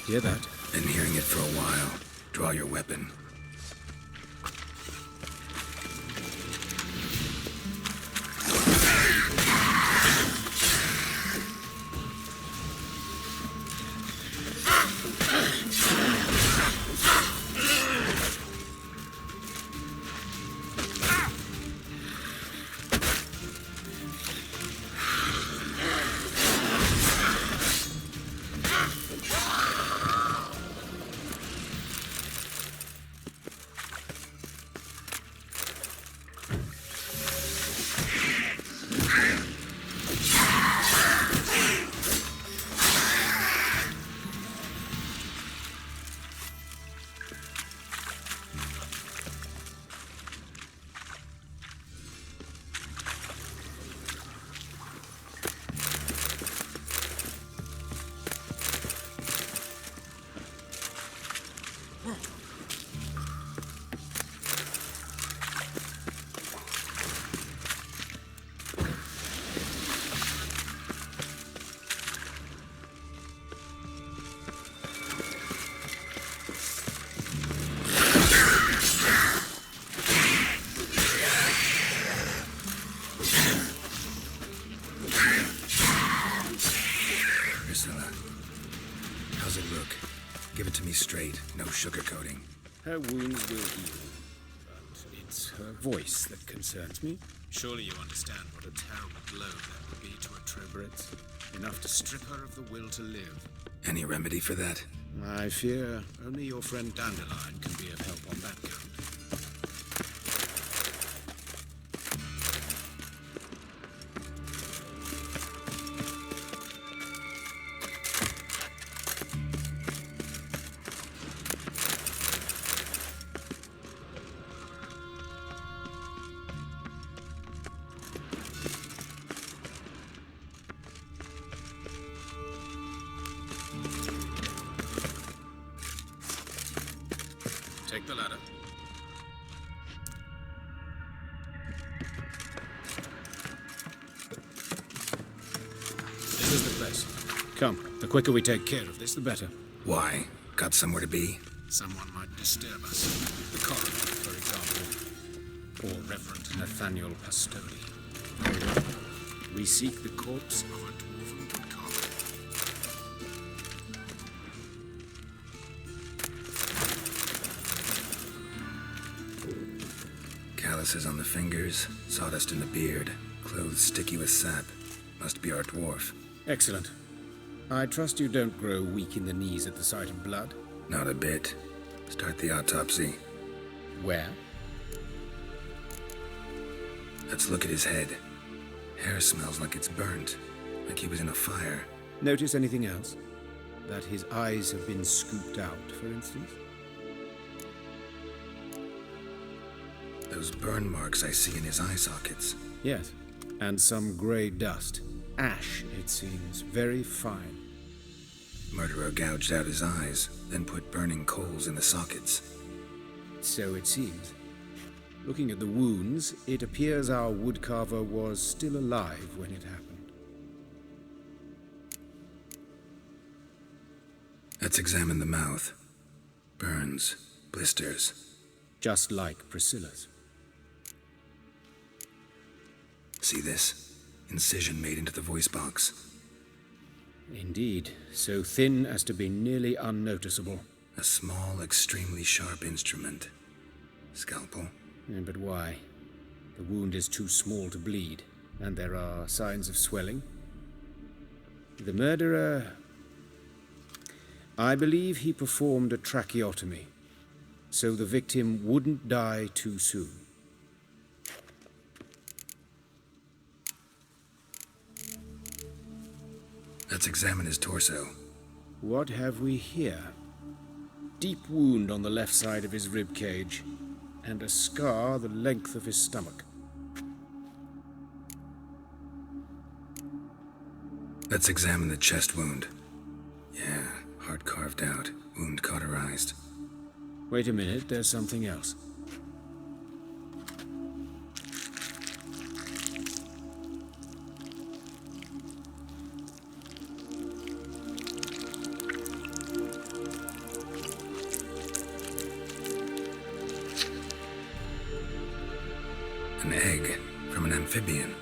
Hear that? Been hearing it for a while. Draw your weapon. Priscilla, how's it look? Give it to me straight, no sugarcoating. Her wounds will heal, but it's her voice that concerns me. Surely you understand what a terrible blow that would be to a Trobritz. Enough to strip her of the will to live. Any remedy for that? I fear only your friend Dandelion can be of help on that count. Take the ladder. This is the place. Come, the quicker we take care of this, the better. Why? Got somewhere to be? Someone might disturb us. The coroner, for example. Or Reverend Nathaniel Pastodi. We seek the corpse of a dwarven woodcarver. Calluses on the fingers, sawdust in the beard, clothes sticky with sap. Must be our dwarf. Excellent. I trust you don't grow weak in the knees at the sight of blood. Not a bit. Start the autopsy. Where? Let's look at his head. Hair smells like it's burnt, like he was in a fire. Notice anything else? That his eyes have been scooped out, for instance? Those burn marks I see in his eye sockets. Yes, and some grey dust. Ash, it seems, very fine. Murderer gouged out his eyes, then put burning coals in the sockets. So it seems. Looking at the wounds, it appears our woodcarver was still alive when it happened. Let's examine the mouth. Burns, blisters. Just like Priscilla's. See this? Incision made into the voice box. Indeed, so thin as to be nearly unnoticeable. A small, extremely sharp instrument. Scalpel. But why? The wound is too small to bleed, and there are signs of swelling. The murderer... I believe he performed a tracheotomy, so the victim wouldn't die too soon. Let's examine his torso. What have we here? Deep wound on the left side of his rib cage, and a scar the length of his stomach. Let's examine the chest wound. Yeah, heart carved out, wound cauterized. Wait a minute, there's something else. amphibian.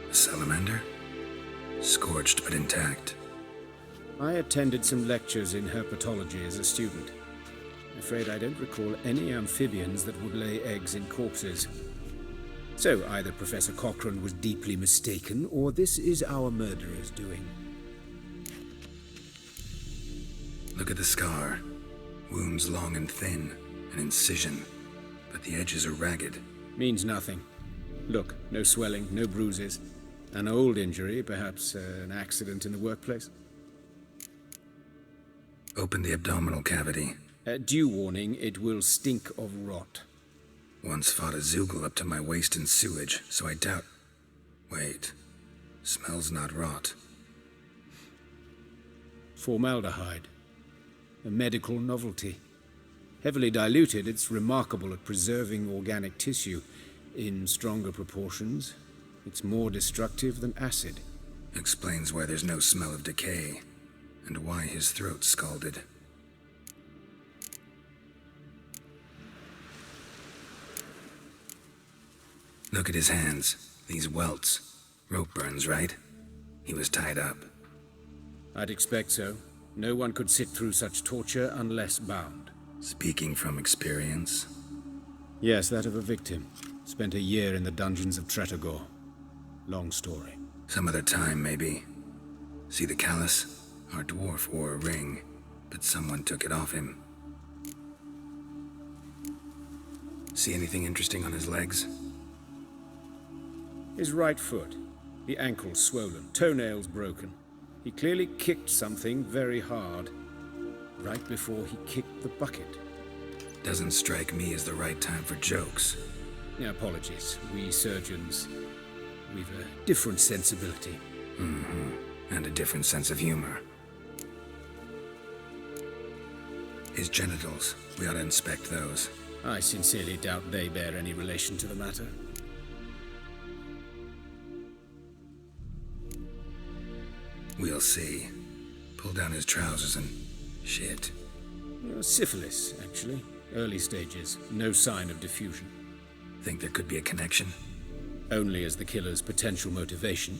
A salamander? Scorched but intact. I attended some lectures in herpetology as a student. I'm afraid I don't recall any amphibians that would lay eggs in corpses. So either Professor Cochrane was deeply mistaken, or this is our murderer's doing. Look at the scar. Wounds long and thin, an incision, but the edges are ragged. Means nothing. Look, no swelling, no bruises. An old injury, perhaps an accident in the workplace. Open the abdominal cavity. Due warning, it will stink of rot. Once fought a Zeugle up to my waist in sewage, so I doubt... Wait. Smells not rot. Formaldehyde. A medical novelty. Heavily diluted, it's remarkable at preserving organic tissue. In stronger proportions, it's more destructive than acid. Explains why there's no smell of decay, and why his throat's scalded. Look at his hands, these welts. Rope burns, right? He was tied up. I'd expect so. No one could sit through such torture unless bound. Speaking from experience? Yes, that of a victim. Spent a year in the dungeons of Tretogor. Long story. Some other time, maybe. See the callus? Our dwarf wore a ring, but someone took it off him. See anything interesting on his legs? His right foot. The ankle swollen, toenails broken. He clearly kicked something very hard, right before he kicked the bucket. Doesn't strike me as the right time for jokes. Yeah, apologies. We surgeons, we've a different sensibility. And a different sense of humor. His genitals, we ought to inspect those. I sincerely doubt they bear any relation to the matter. We'll see. Pull down his trousers and... shit. Syphilis, actually. Early stages. No sign of diffusion. Think there could be a connection? Only as the killer's potential motivation.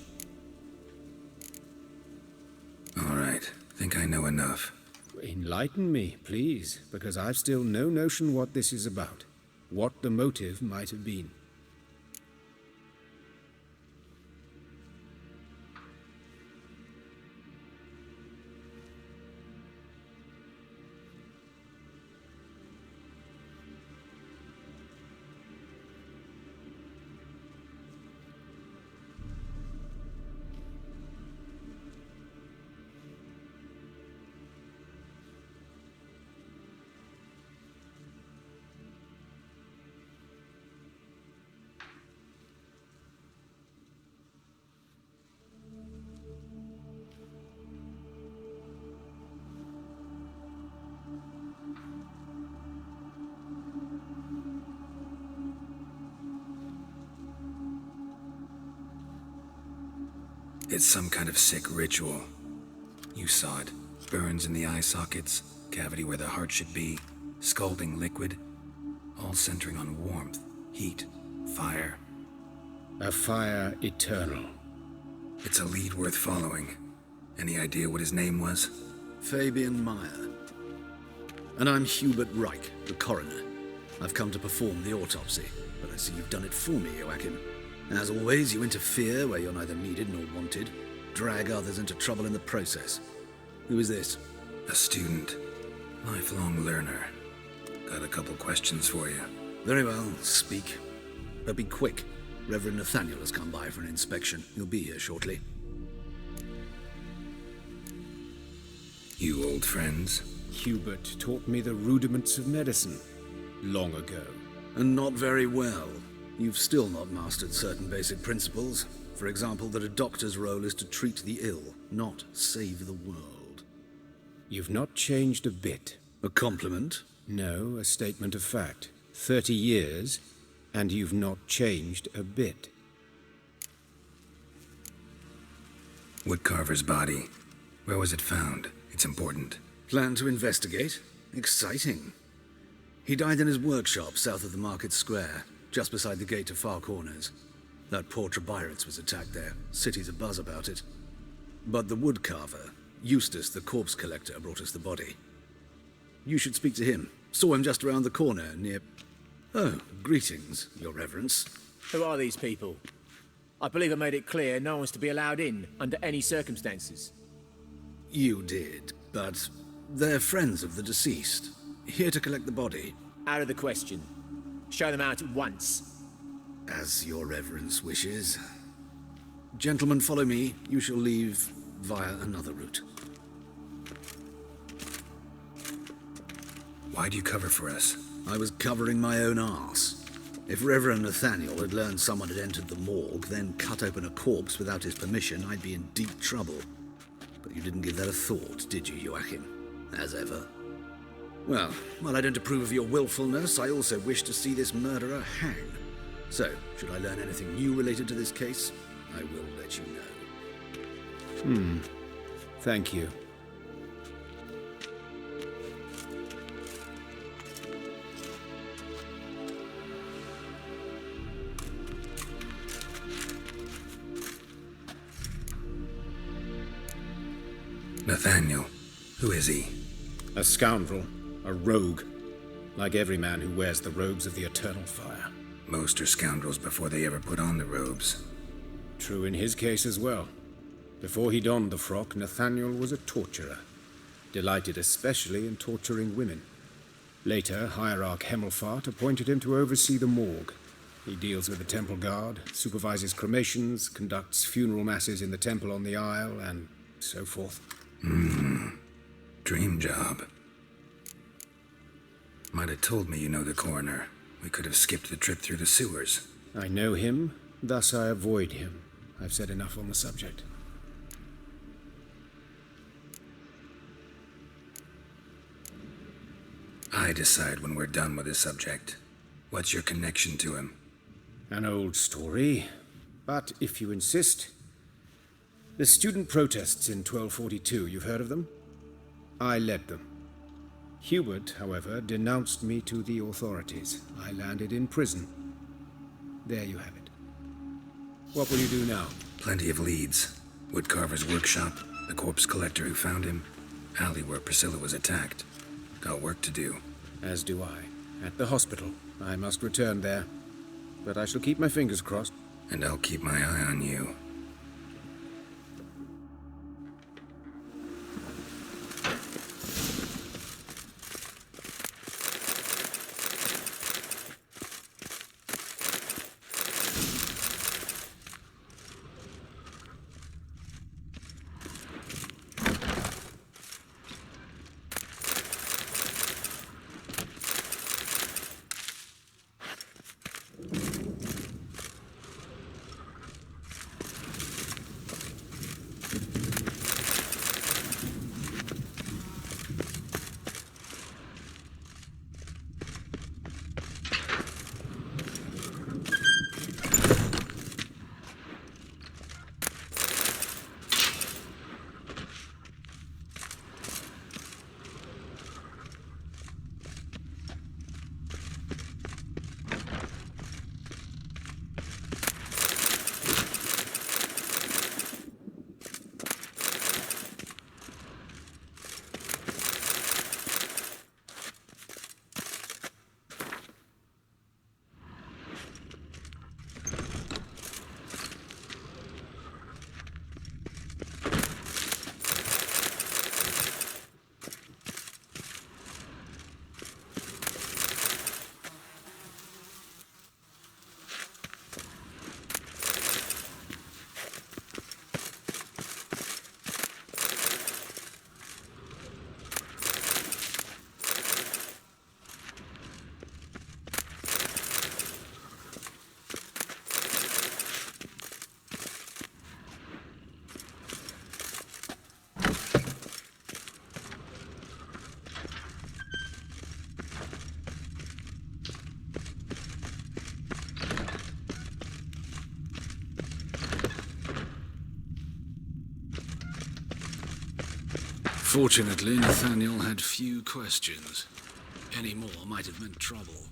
All right. Think I know enough. Enlighten me, please, because I've still no notion what this is about. What the motive might have been. It's some kind of sick ritual. You saw it. Burns in the eye sockets, cavity where the heart should be, scalding liquid, all centering on warmth, heat, fire. A fire eternal. It's a lead worth following. Any idea what his name was? Fabian Meyer. And I'm Hubert Reich, the coroner. I've come to perform the autopsy, but I see you've done it for me, Joachim. As always, you interfere where you're neither needed nor wanted, drag others into trouble in the process. Who is this? A student. Lifelong learner. Got a couple questions for you. Very well, speak. But be quick. Reverend Nathaniel has come by for an inspection. He'll be here shortly. You old friends? Hubert taught me the rudiments of medicine long ago. And not very well. You've still not mastered certain basic principles. For example, that a doctor's role is to treat the ill, not save the world. You've not changed a bit. A compliment? No, a statement of fact. 30 years, and you've not changed a bit. Woodcarver's body. Where was it found? It's important. Plan to investigate? Exciting. He died in his workshop south of the market square, just beside the gate to Far Corners. That poor Trebyritz was attacked there. City's abuzz about it. But the woodcarver, Eustace the corpse collector, brought us the body. You should speak to him. Saw him just around the corner near... Oh, greetings, Your Reverence. Who are these people? I believe I made it clear no one's to be allowed in under any circumstances. You did, but they're friends of the deceased. Here to collect the body. Out of the question. Show them out at once. As Your Reverence wishes. Gentlemen, follow me. You shall leave via another route. Why do you cover for us? I was covering my own arse. If Reverend Nathaniel had learned someone had entered the morgue, then cut open a corpse without his permission, I'd be in deep trouble. But you didn't give that a thought, did you, Joachim? As ever. Well, while I don't approve of your willfulness, I also wish to see this murderer hang. So, should I learn anything new related to this case, I will let you know. Thank you. Nathaniel. Who is he? A scoundrel. A rogue. Like every man who wears the robes of the Eternal Fire. Most are scoundrels before they ever put on the robes. True in his case as well. Before he donned the frock, Nathaniel was a torturer. Delighted especially in torturing women. Later, Hierarch Hemmelfart appointed him to oversee the morgue. He deals with the temple guard, supervises cremations, conducts funeral masses in the temple on the Isle, and so forth. Dream job. Might have told me you know the coroner. We could have skipped the trip through the sewers. I know him, thus I avoid him. I've said enough on the subject. I decide when we're done with the subject. What's your connection to him? An old story, but if you insist. The student protests in 1242, you've heard of them? I led them. Hubert, however, denounced me to the authorities. I landed in prison. There you have it. What will you do now? Plenty of leads. Woodcarver's workshop, the corpse collector who found him, alley where Priscilla was attacked. Got work to do. As do I. At the hospital. I must return there. But I shall keep my fingers crossed. And I'll keep my eye on you. Fortunately, Nathaniel had few questions. Any more might have meant trouble.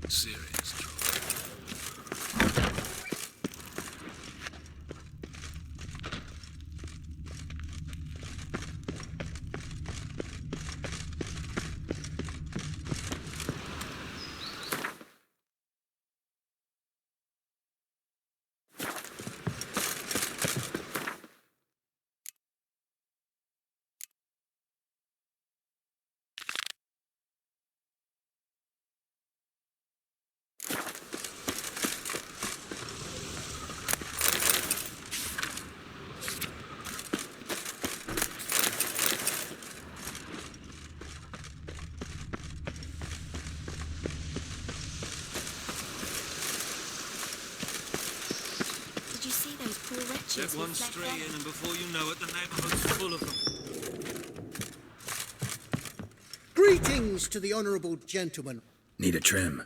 Serious trouble. Let one stray in, and before you know it, the neighborhood's full of them. Greetings to the honourable gentleman. Need a trim.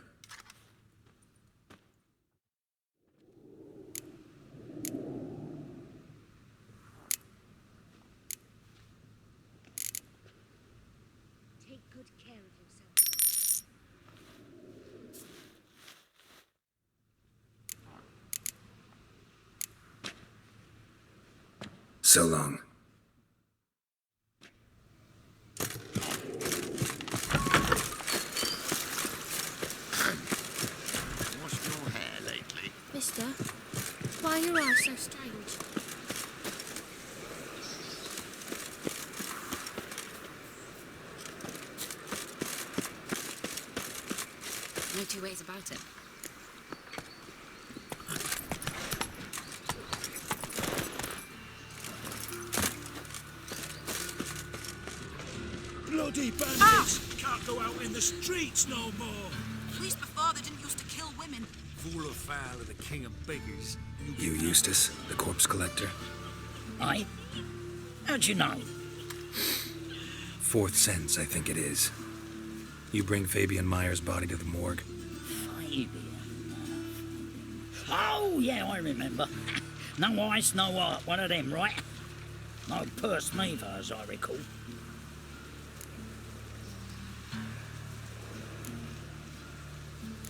Take good care of yourself. So long. Washed your hair lately? Mister, why are your eyes so strange? No two ways about it. Bloody bandits! Can't go out in the streets no more! Police before they didn't used to kill women. Fool or foul of the king of beggars. You Eustace, the corpse collector? Aye? How'd you know? Fourth sense, I think it is. You bring Fabian Meyer's body to the morgue? Fabian. Oh, yeah, I remember. No eyes, no heart, one of them, right? No purse neither, as I recall.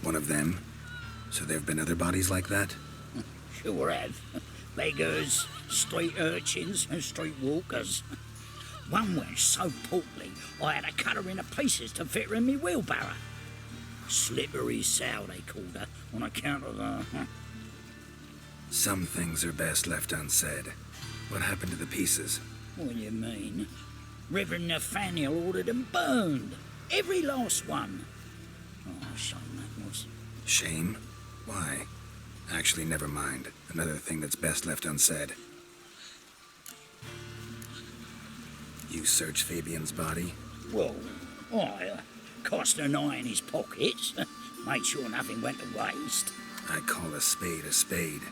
One of them? So there have been other bodies like that? Sure have. Beggars, street urchins, and street walkers. One went so portly, I had to cut her into pieces to fit her in me wheelbarrow. Slippery sow, they called her, on account of the... Some things are best left unsaid. What happened to the pieces? What do you mean? Reverend Nathaniel ordered them burned. Every last one. Oh, shame that was. Shame? Why? Actually, never mind. Another thing that's best left unsaid. You search Fabian's body? Well, I cast an eye in his pockets. Made sure nothing went to waste. I call a spade a spade.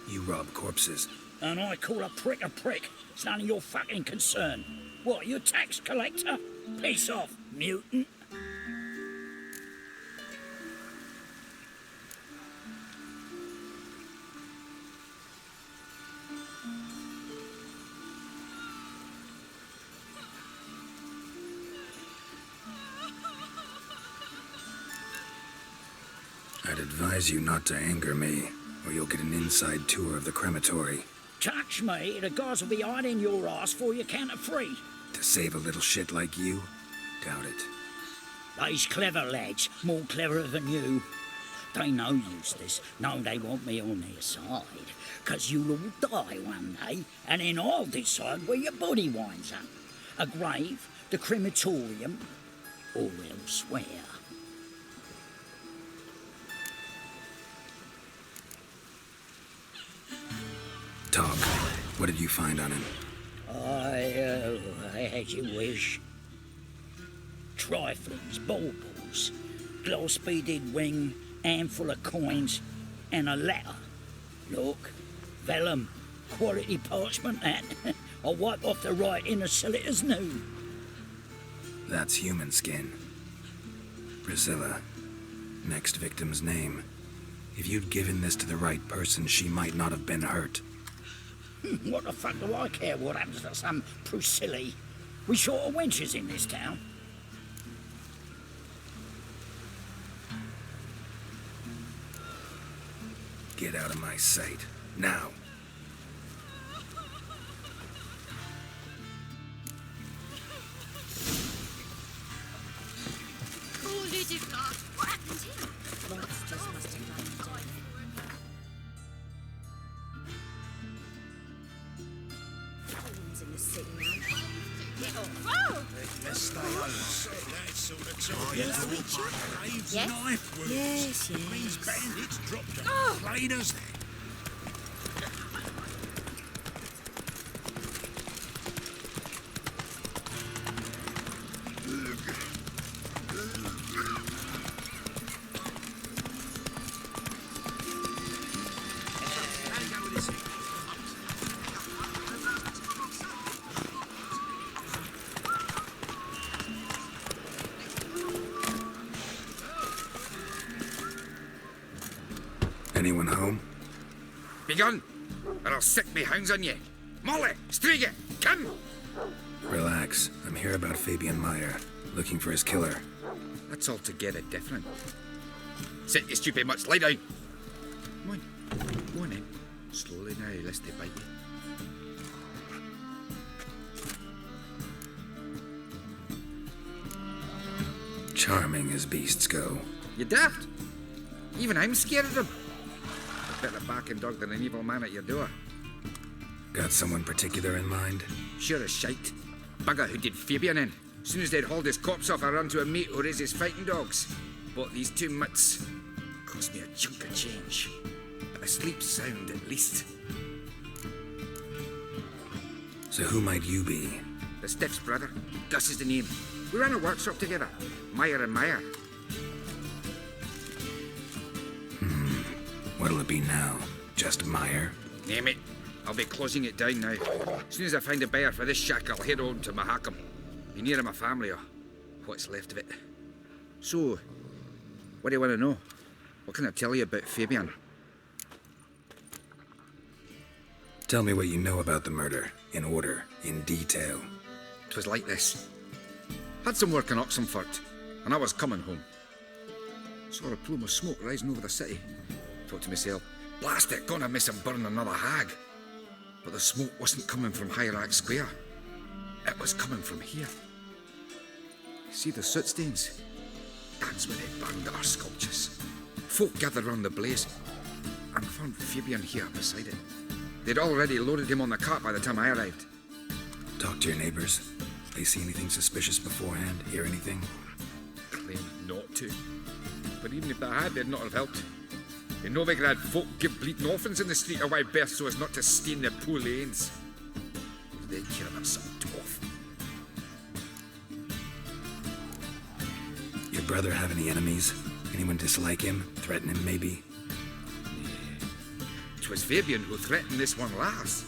You rob corpses. And I call a prick a prick. It's none of your fucking concern. What, you a tax collector? Piss off, mutant. I'd advise you not to anger me, or you'll get an inside tour of the crematory. Touch me, the guards will be hiding your ass for you count of three. To save a little shit like you? Doubt it. They's clever lads, more cleverer than you. They know Eustace, know they want me on their side. 'Cause you'll all die one day, and then I'll decide where your body winds up. A grave, the crematorium, or elsewhere. Talk. What did you find on him? I had your wish. Triflings, baubles, glass-beaded ring, handful of coins, and a letter. Look, vellum, quality parchment, that. I'll wipe off the writing and sell it as new. That's human skin. Priscilla. Next victim's name. If you'd given this to the right person, she might not have been hurt. What the fuck do I care what happens to some Priscilla? We short of wenches in this town. Get out of my sight. Now. Oh, Ludica! What happened here? Monsters must have run down. Someone's in the city now. Whoa! Let's stay home. That sort of time. Graves, Yes? knife wounds. Yes, yes. Means bandits dropped them. Oh. Plain as that. Anyone home? Begone, or I'll sick me hounds on you. Molly, Striga, come! Relax. I'm here about Fabian Meyer, looking for his killer. That's altogether different. Sit, you stupid mutts, lie down. Come on then. Slowly now, lest they bite you. Charming as beasts go. You daft? Even I'm scared of them. A better barking dog than an evil man at your door. Got someone particular in mind? Sure as shite. Bugger who did Fabian in. As soon as they'd hauled his corpse off, I ran to a mate who raises fighting dogs. Bought these 2 mutts. Cost me a chunk of change. But I sleep sound at least. So who might you be? The Stiff's brother. Gus is the name. We ran a workshop together. Meyer and Meyer. What'll it be now? Just Meyer? Name it. I'll be closing it down now. As soon as I find a buyer for this shack, I'll head on to Mahakam. Be near my family, or what's left of it. So, what do you want to know? What can I tell you about Fabian? Tell me what you know about the murder, in order, in detail. 'Twas like this. Had some work in Oxenfurt, and I was coming home. Saw a plume of smoke rising over the city. Thought to myself, blast it, gonna miss him burn another hag. But the smoke wasn't coming from Hierarch Square. It was coming from here. See the soot stains? That's where they burned our sculptures. Folk gathered round the blaze, and found Fabian here beside it. They'd already loaded him on the cart by the time I arrived. Talk to your neighbors. They see anything suspicious beforehand? Hear anything? Claim not to. But even if they had, they'd not have helped. In Novigrad, folk give bleeding orphans in the street a wide berth so as not to stain their poor lanes. They care about some dwarf. Your brother have any enemies? Anyone dislike him? Threaten him, maybe? 'Twas Fabian who threatened this one last.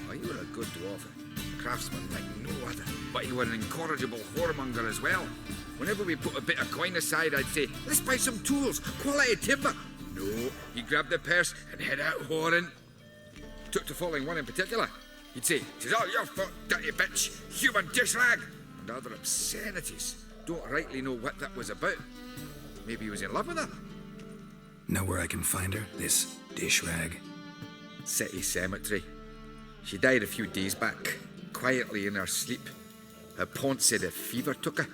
Oh, you were a good dwarf. A craftsman like no other. But you were an incorrigible whoremonger as well. Whenever we put a bit of coin aside, I'd say, let's buy some tools, quality timber. No, he'd grab the purse and head out whoring. Took to following one in particular. He'd say, "'Tis all your fault, dirty bitch, human dish rag," and other obscenities. Don't rightly know what that was about. Maybe he was in love with her. Know where I can find her? This dish rag? City cemetery. She died a few days back, quietly in her sleep. Her pont said a fever took her.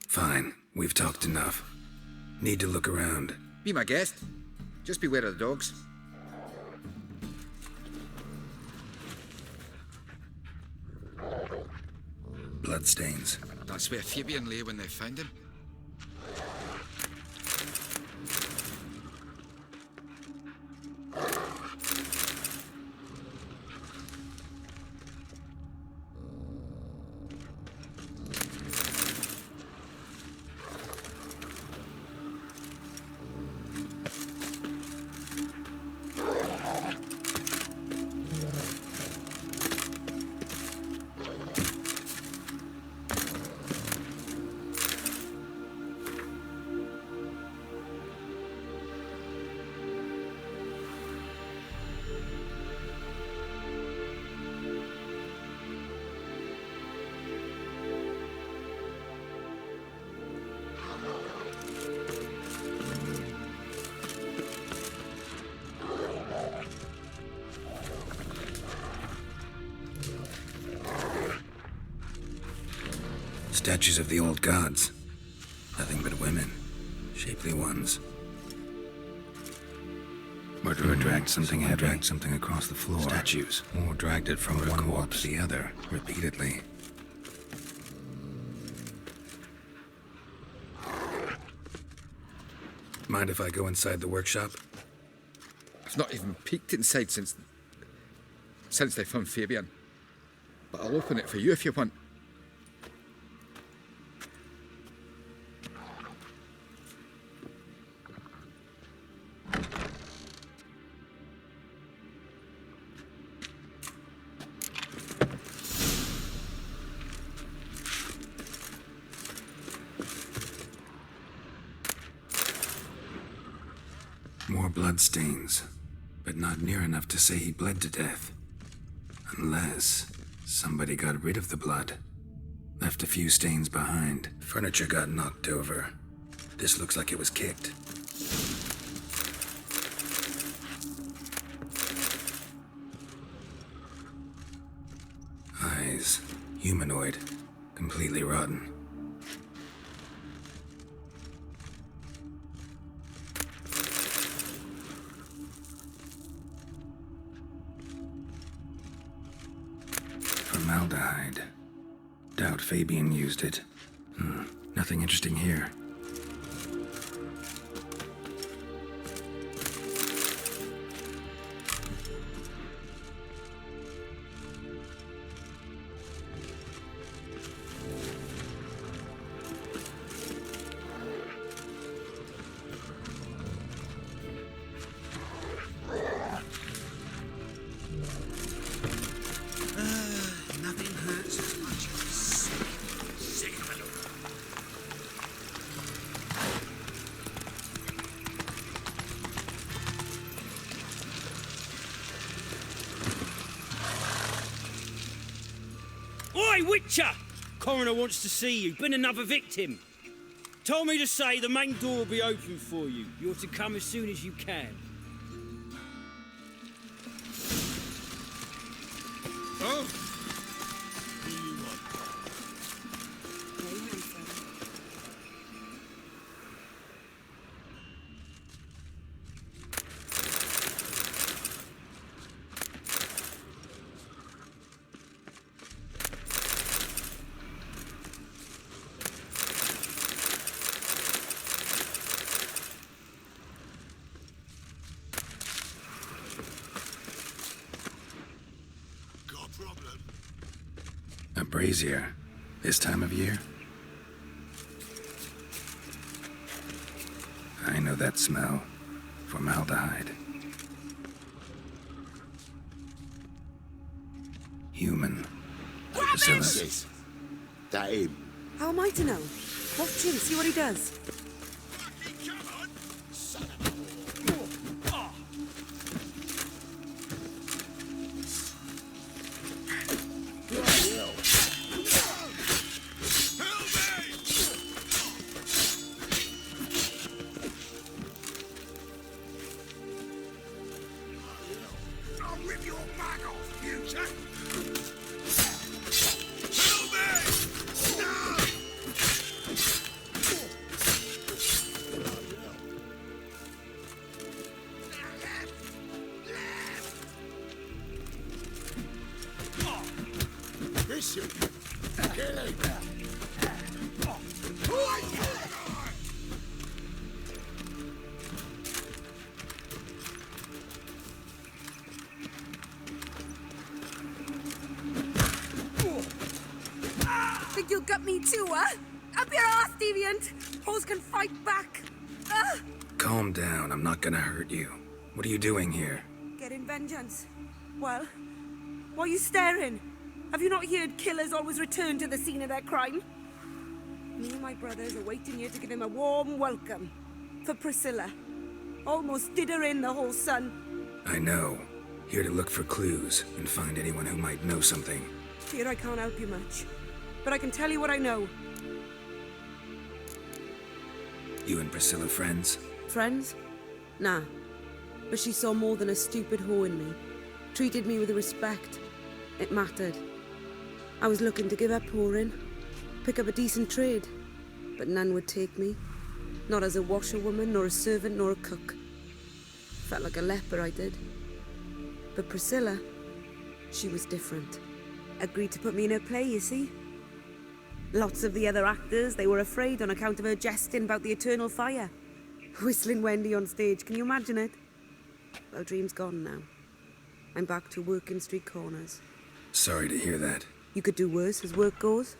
Fine, we've talked enough. Need to look around. Be my guest. Just beware of the dogs. Bloodstains. That's where Fabian lay when they found him. Statues of the old gods. Nothing but women. Shapely ones. Murderer dragged something heavy. Dragged something across the floor. Statues. Or dragged it from one wall to the other, repeatedly. Mind if I go inside the workshop? I've not even peeked inside since they found Fabian. But I'll open it for you if you want. More bloodstains, but not near enough to say he bled to death. Unless somebody got rid of the blood. Left a few stains behind. Furniture got knocked over. This looks like it was kicked. Eyes. Humanoid. Completely rotten. Formaldehyde. Doubt Fabian used it. Nothing interesting here. Nothing hurts as much as sick of it. Oi, Witcher! Coroner wants to see you. Been another victim. Told me to say the main door will be open for you. You're to come as soon as you can. Oh? Who you want? Got a problem? A brazier. This time of year? I know that smell. Formaldehyde. Human. Bacillus. That him? How am I to know? Watch him, see what he does. Fucking come on! Son of a whore. I'll rip your back off, you chap! Help me! No! This you! Kill him! Think you'll gut me too, huh? Up your ass, deviant! Hoes can fight back! Calm down, I'm not gonna hurt you. What are you doing here? Getting vengeance. Well, why are you staring? Have you not heard killers always return to the scene of their crime? Me and my brothers are waiting here to give him a warm welcome. For Priscilla. Almost did her in, the whole son. I know. Here to look for clues and find anyone who might know something. Fear I can't help you much. But I can tell you what I know. You and Priscilla friends? Friends? Nah. But she saw more than a stupid whore in me. Treated me with respect. It mattered. I was looking to give up whoring. Pick up a decent trade. But none would take me. Not as a washerwoman, nor a servant, nor a cook. Felt like a leper, I did. But Priscilla, she was different. Agreed to put me in her play, you see. Lots of the other actors, they were afraid on account of her jesting about the eternal fire. Whistling Wendy on stage, can you imagine it? Well, dream's gone now. I'm back to working street corners. Sorry to hear that. You could do worse as work goes.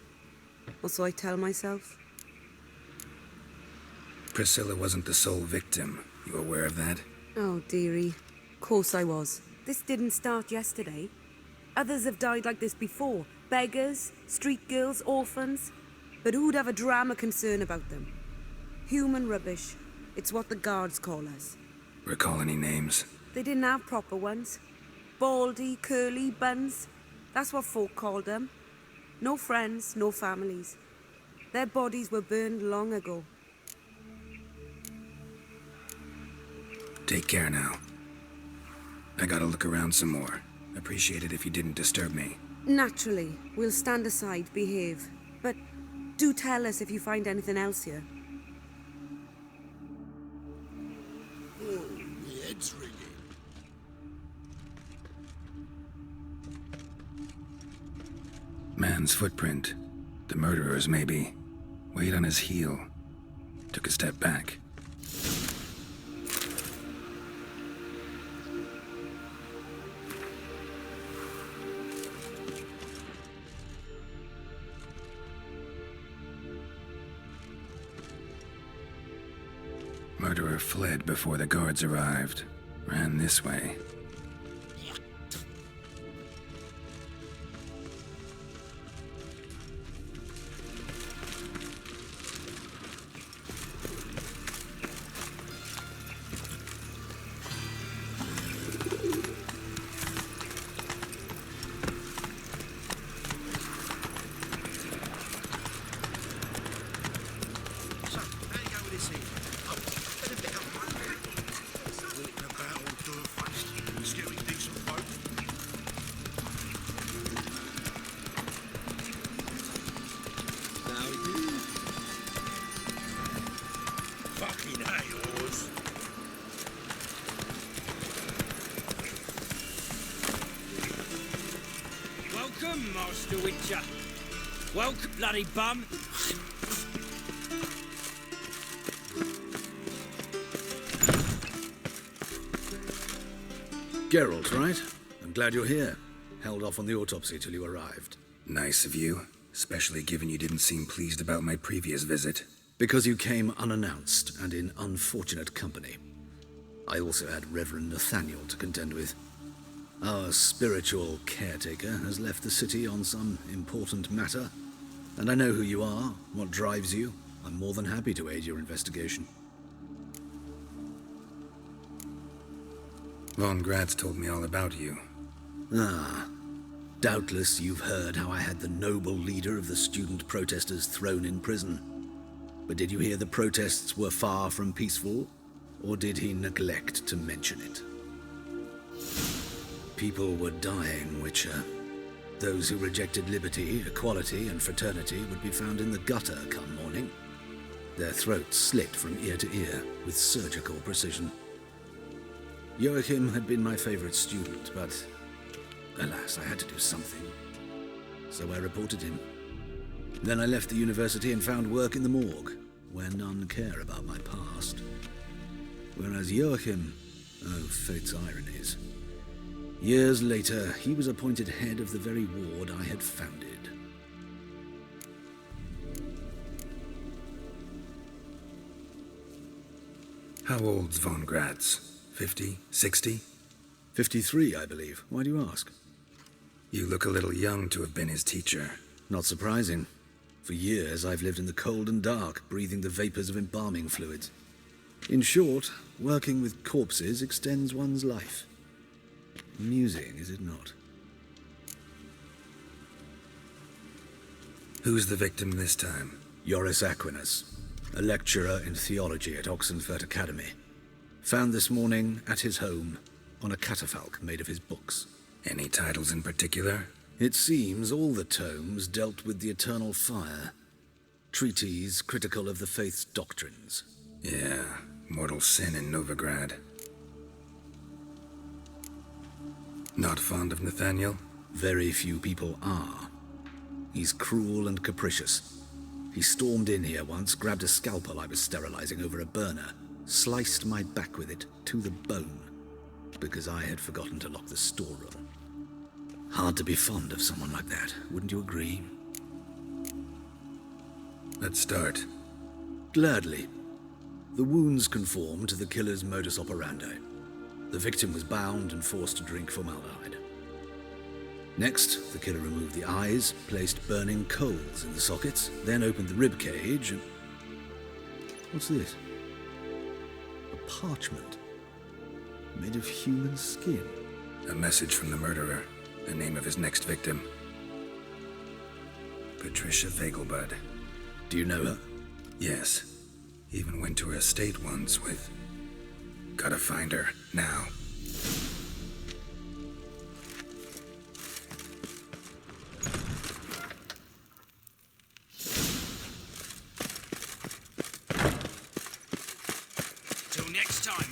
Or so I tell myself. Priscilla wasn't the sole victim. You aware of that? Oh, dearie. Course I was. This didn't start yesterday. Others have died like this before. Beggars, street girls, orphans. But who'd have a drama concern about them? Human rubbish. It's what the guards call us. Recall any names? They didn't have proper ones. Baldy, curly, buns. That's what folk called them. No friends, no families. Their bodies were burned long ago. Take care now. I gotta look around some more. Appreciate it if you didn't disturb me. Naturally, we'll stand aside, behave. But do tell us if you find anything else here. Oh, my head's ringing. Man's footprint. The murderer's, maybe. Weight on his heel. Took a step back. Murderer fled before the guards arrived. Ran this way. Welcome, Master Witcher. Welcome, bloody bum. Geralt, right? I'm glad you're here. Held off on the autopsy till you arrived. Nice of you, especially given you didn't seem pleased about my previous visit. Because you came unannounced and in unfortunate company. I also had Reverend Nathaniel to contend with. Our spiritual caretaker has left the city on some important matter, and I know who you are, what drives you. I'm more than happy to aid your investigation. Von Gratz told me all about you. Ah, doubtless you've heard how I had the noble leader of the student protesters thrown in prison. But did you hear the protests were far from peaceful, or did he neglect to mention it? People were dying, Witcher. Those who rejected liberty, equality, and fraternity would be found in the gutter come morning. Their throats slit from ear to ear with surgical precision. Joachim had been my favorite student, but alas, I had to do something. So I reported him. Then I left the university and found work in the morgue, where none care about my past. Whereas Joachim, oh, fate's ironies. Years later, he was appointed head of the very ward I had founded. How old's Von Gratz? 50? 60? 53, I believe. Why do you ask? You look a little young to have been his teacher. Not surprising. For years, I've lived in the cold and dark, breathing the vapors of embalming fluids. In short, working with corpses extends one's life. Amusing, is it not? Who's the victim this time? Joris Aquinas, a lecturer in theology at Oxenfurt Academy. Found this morning at his home on a catafalque made of his books. Any titles in particular? It seems all the tomes dealt with the eternal fire. Treatises critical of the faith's doctrines. Yeah, mortal sin in Novigrad. Not fond of Nathaniel? Very few people are. He's cruel and capricious. He stormed in here once, grabbed a scalpel I was sterilizing over a burner, sliced my back with it to the bone, because I had forgotten to lock the storeroom. Hard to be fond of someone like that, wouldn't you agree? Let's start. Gladly. The wounds conform to the killer's modus operandi. The victim was bound and forced to drink formaldehyde. Next, the killer removed the eyes, placed burning coals in the sockets, then opened the rib cage and... What's this? A parchment. made of human skin. A message from the murderer, the name of his next victim. Patricia Vegelbud. Do you know her? Yes. Even went to her estate once with... Gotta find her, now. Till next time.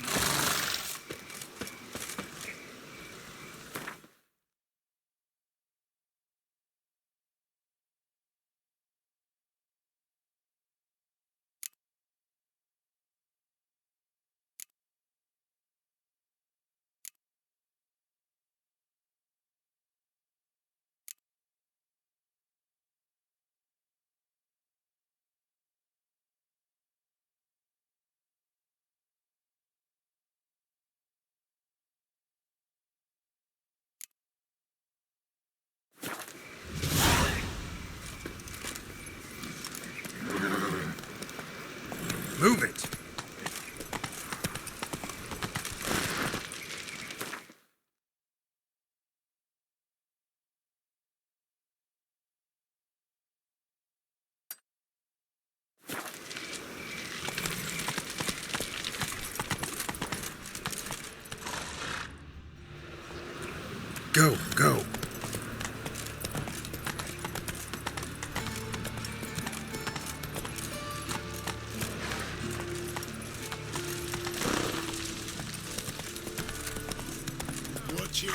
Move it! Go, go! Watch it.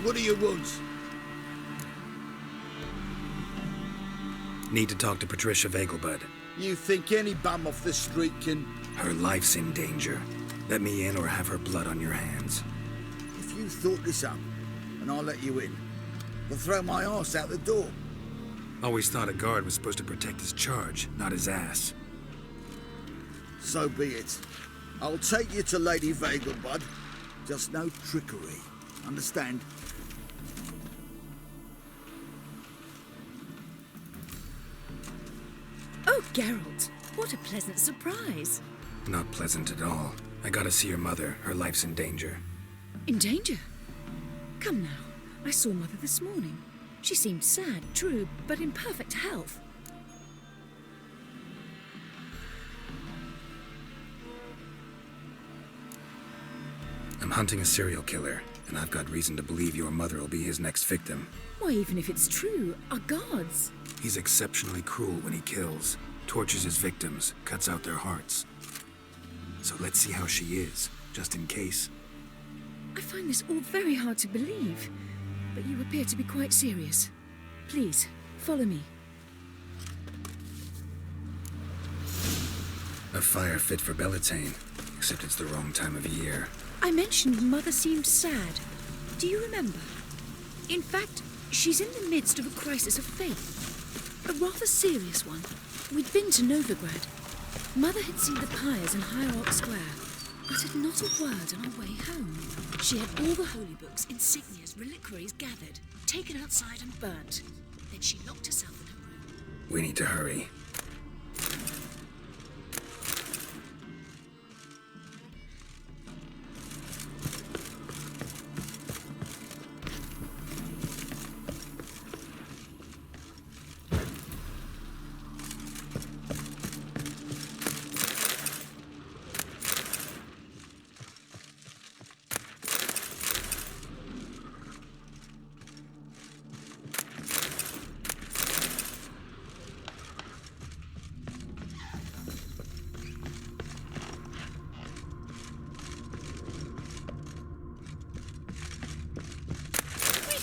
What do you want? Need to talk to Patricia Vegelbud. You think any bum off the street can... Her life's in danger. Let me in or have her blood on your hands. If you thought this up, and I'll let you in, I'll throw my arse out the door. Always thought a guard was supposed to protect his charge, not his ass. So be it. I'll take you to Lady Vegelbud. Just no trickery. Understand? Oh, Geralt, what a pleasant surprise. Not pleasant at all. I gotta see your mother. Her life's in danger. In danger? Come now, I saw Mother this morning. She seemed sad, true, but in perfect health. I'm hunting a serial killer, and I've got reason to believe your mother will be his next victim. Why, even if it's true, our guards. He's exceptionally cruel when he kills, tortures his victims, cuts out their hearts. So let's see how she is, just in case. I find this all very hard to believe, but you appear to be quite serious. Please, follow me. A fire fit for Bellatane, except it's the wrong time of year. I mentioned Mother seemed sad. Do you remember? In fact, she's in the midst of a crisis of faith. A rather serious one. We'd been to Novigrad. Mother had seen the pyres in Hierarch Square, uttered not a word on our way home. She had all the holy books, insignias, reliquaries gathered, taken outside and burnt. Then she locked herself in her room. We need to hurry.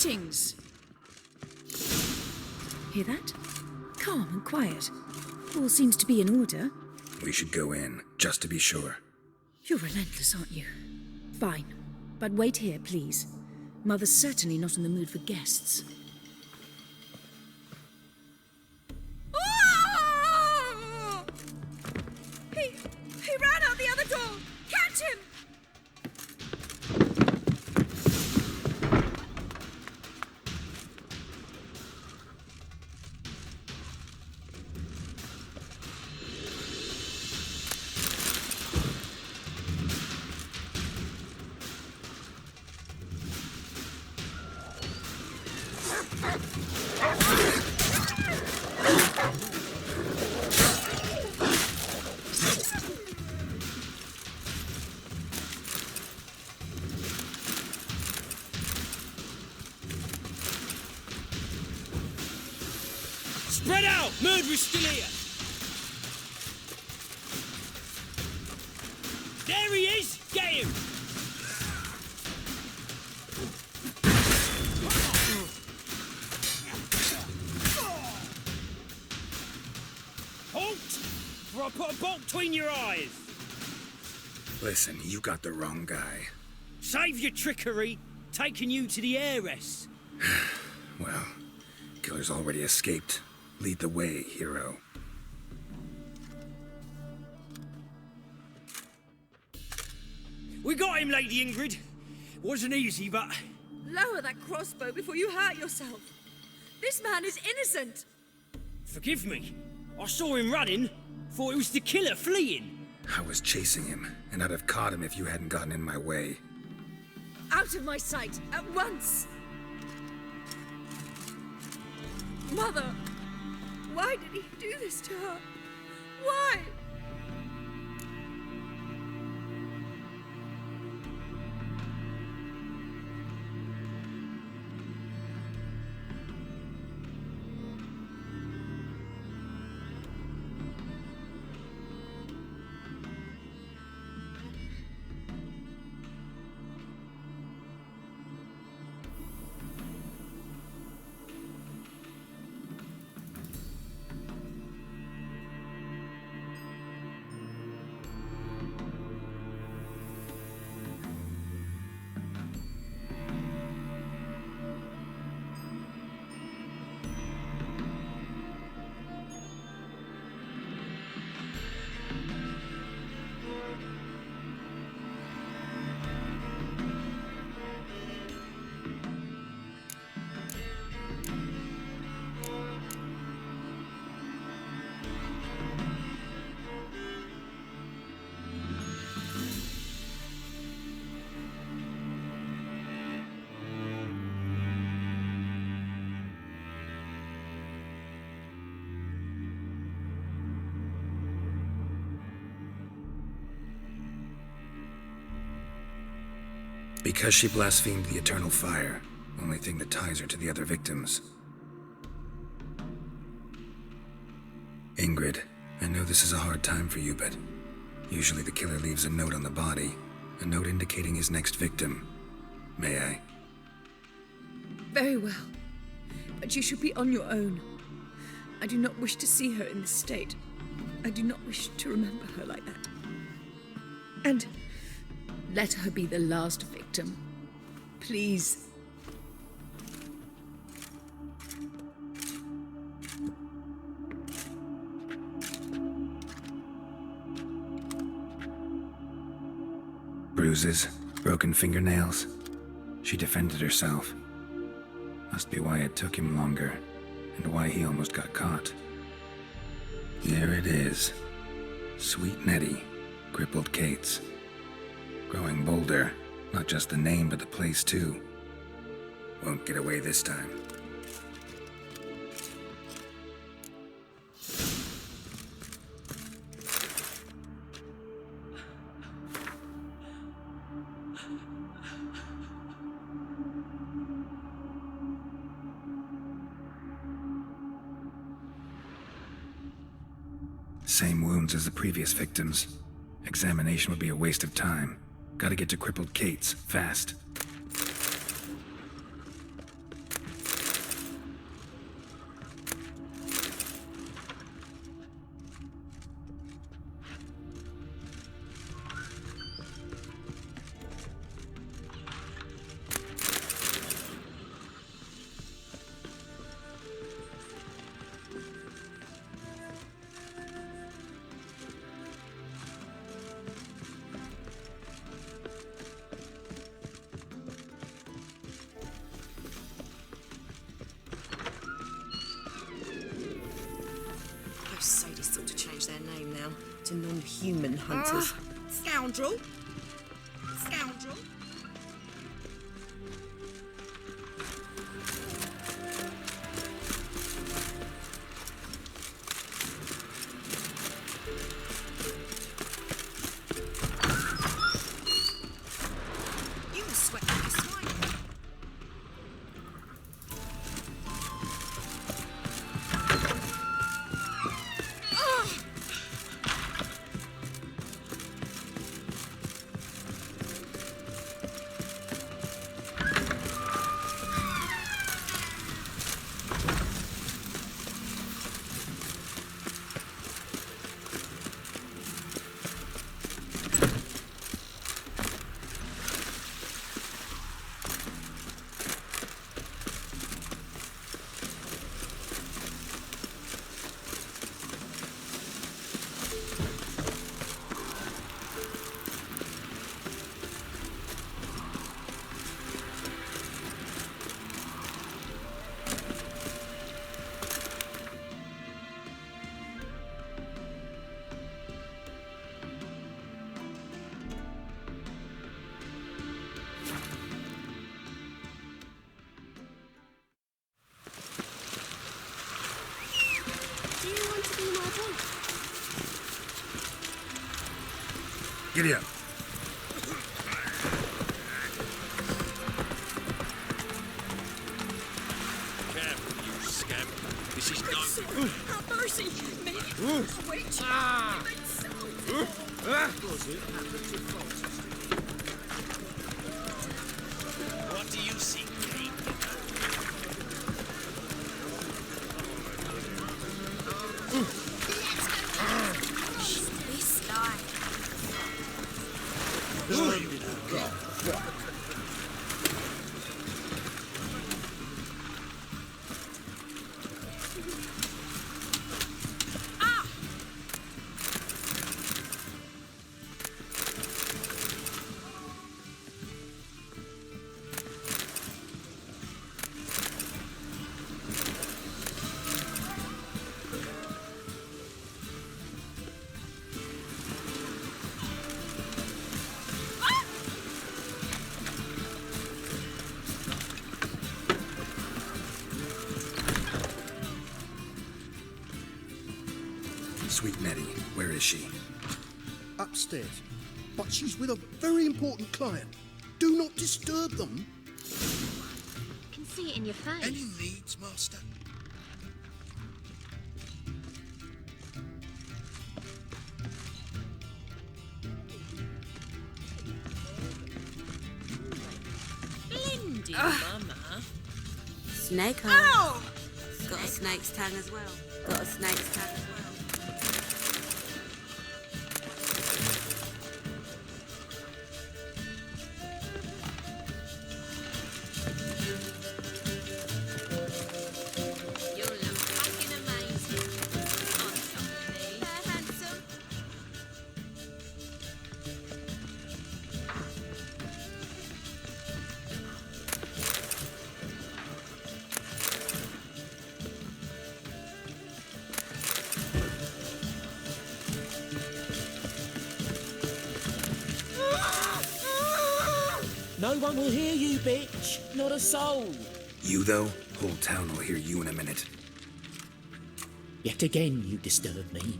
Greetings. Hear that? Calm and quiet. All seems to be in order. We should go in, just to be sure. You're relentless, aren't you? Fine. But wait here, please. Mother's certainly not in the mood for guests. He ran out the other door! Catch him! Spread out! Murderer's still here! There he is! Get him! Halt! Or I'll put a bolt between your eyes! Listen, you got the wrong guy. Save your trickery, taking you to the heiress. Well, killer's already escaped. Lead the way, hero. We got him, Lady Ingrid. Wasn't easy, but... Lower that crossbow before you hurt yourself. This man is innocent. Forgive me. I saw him running. Thought it was the killer fleeing. I was chasing him, and I'd have caught him if you hadn't gotten in my way. Out of my sight, at once! Mother! Why did he do this to her? Why? Because she blasphemed the eternal fire, only thing that ties her to the other victims. Ingrid, I know this is a hard time for you, but usually the killer leaves a note on the body, a note indicating his next victim. May I? Very well. But you should be on your own. I do not wish to see her in this state. I do not wish to remember her like that. And let her be the last victim. Please. Bruises, broken fingernails. She defended herself. Must be why it took him longer, and why he almost got caught. There it is. Sweet Nettie, crippled Kate's. Growing bolder, not just the name, but the place too. Won't get away this time. Same wounds as the previous victims. Examination would be a waste of time. Gotta get to crippled Kate's, fast. to non-human hunters. Scoundrel! Scoundrel! You will sweat like a swine. Giddy up. Careful, you scamp. This is no... Have mercy! Me! Wait! What do you see, Kate? This guy. Sweet Nettie, where is she? Upstairs. But she's with a very important client. Do not disturb them. Can see it in your face. Any needs, Master? Lindy, Mama. Snake Ow! heart. Got a snake's tongue as well. Got a snake's tongue as well. You look fucking amazing. On top of me. Handsome. No one will hear you, bitch. Not a soul. You, though? Whole town will hear you in a minute. Yet again you disturb me,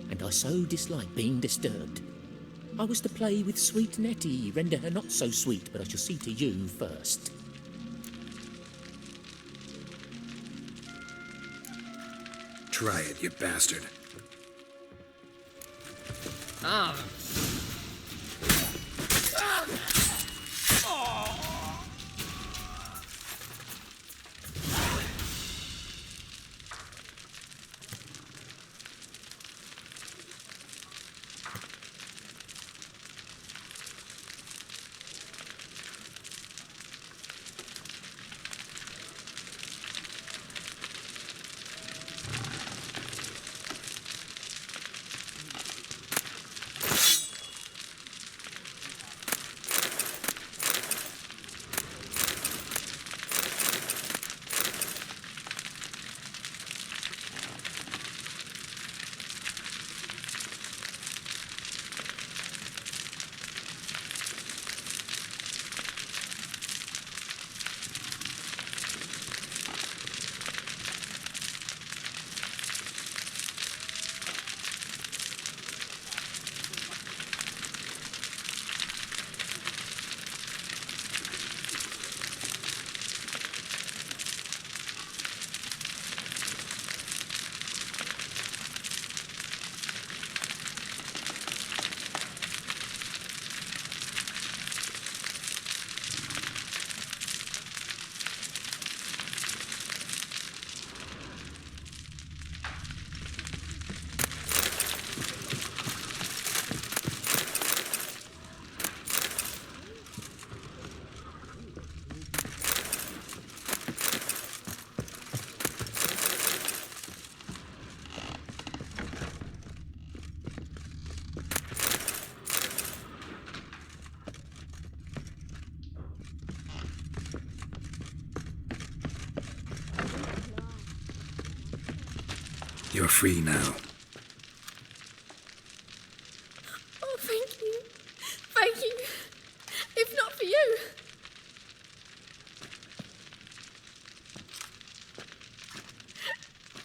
and I so dislike being disturbed. I was to play with sweet Nettie, render her not so sweet, but I shall see to you first. Try it, you bastard. Ah. You're free now. Oh, thank you. Thank you. If not for you.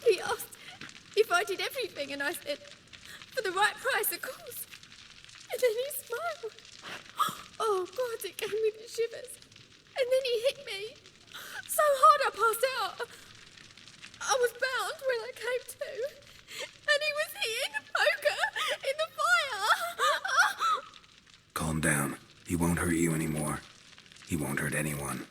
He asked if I did everything, and I said, for the right price, of course. And then he smiled. Oh, God, it gave me the shivers. And then he hit me so hard I passed out. I was bound when I came to. And he was hitting the poker in the fire. Calm down. He won't hurt you anymore. He won't hurt anyone.